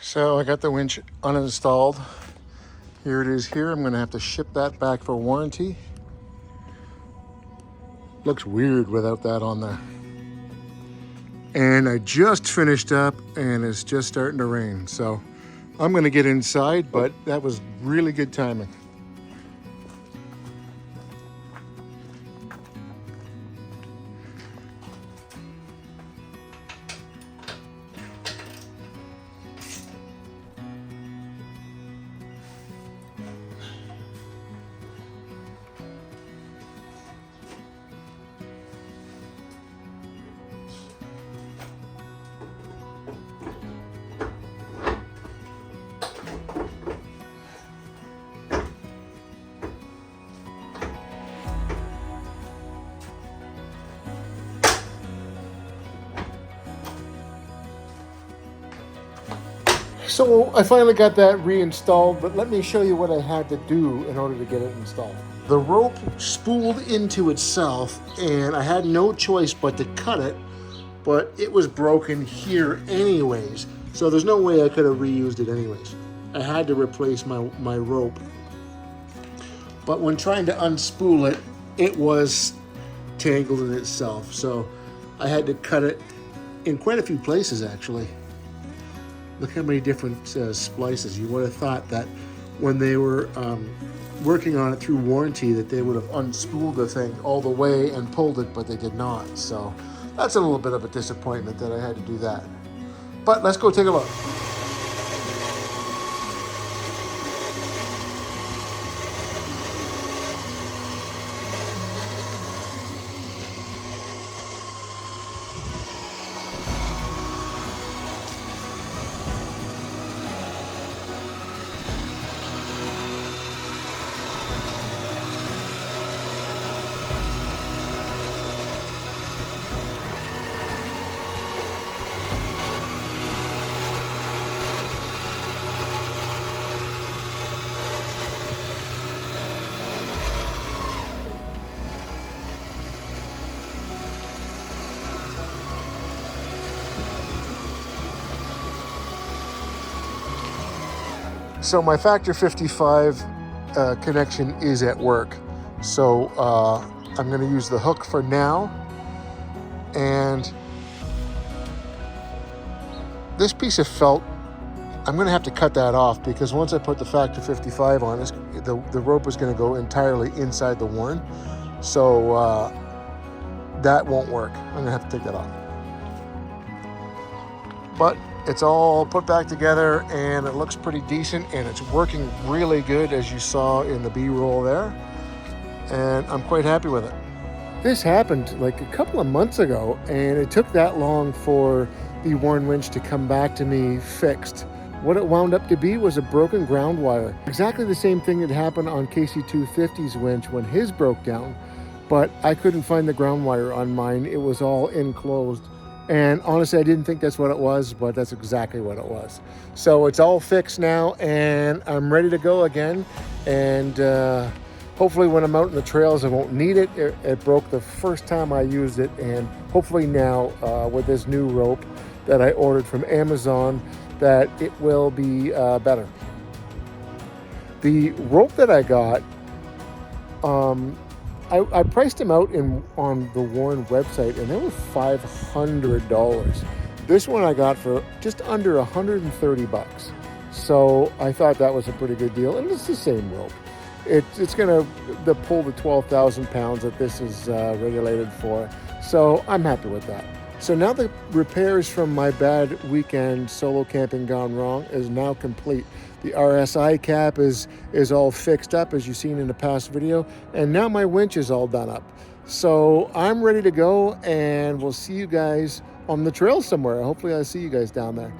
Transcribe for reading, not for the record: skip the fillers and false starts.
So I got the winch uninstalled. Here it is here. I'm gonna have to ship that back for warranty. Looks weird without that on there. And I just finished up and it's just starting to rain. So I'm gonna get inside, but that was really good timing. So I finally got that reinstalled, but let me show you what I had to do in order to get it installed. The rope spooled into itself and I had no choice but to cut it, but it was broken here anyways. So there's no way I could have reused it anyways. I had to replace my rope. But when trying to unspool it, it was tangled in itself. So I had to cut it in quite a few places actually. Look how many different splices. You would have thought that when they were working on it through warranty that they would have unspooled the thing all the way and pulled it, but they did not. So that's a little bit of a disappointment that I had to do that. But let's go take a look. So my Factor 55 connection is at work. So I'm gonna use the hook for now. And this piece of felt, I'm gonna have to cut that off because once I put the Factor 55 on, the rope is gonna go entirely inside the warren. So that won't work. I'm gonna have to take that off. But it's all put back together and it looks pretty decent and it's working really good as you saw in the B-roll there. And I'm quite happy with it. This happened like a couple of months ago and it took that long for the Warren winch to come back to me fixed. What it wound up to be was a broken ground wire. Exactly the same thing that happened on KC250's winch when his broke down, but I couldn't find the ground wire on mine. It was all enclosed. And honestly, I didn't think that's what it was, but that's exactly what it was. So it's all fixed now and I'm ready to go again. And hopefully when I'm out in the trails, I won't need it. It broke the first time I used it. And hopefully now with this new rope that I ordered from Amazon, that it will be better. The rope that I got, I priced them out on the Warren website and they were $500. This one I got for just under 130 bucks. So I thought that was a pretty good deal. And it's the same rope. It's gonna pull the 12,000 pounds that this is regulated for. So I'm happy with that. So now the repairs from my bad weekend solo camping gone wrong is now complete. The RSI cap is all fixed up as you've seen in the past video. And now my winch is all done up. So I'm ready to go and we'll see you guys on the trail somewhere. Hopefully I'll see you guys down there.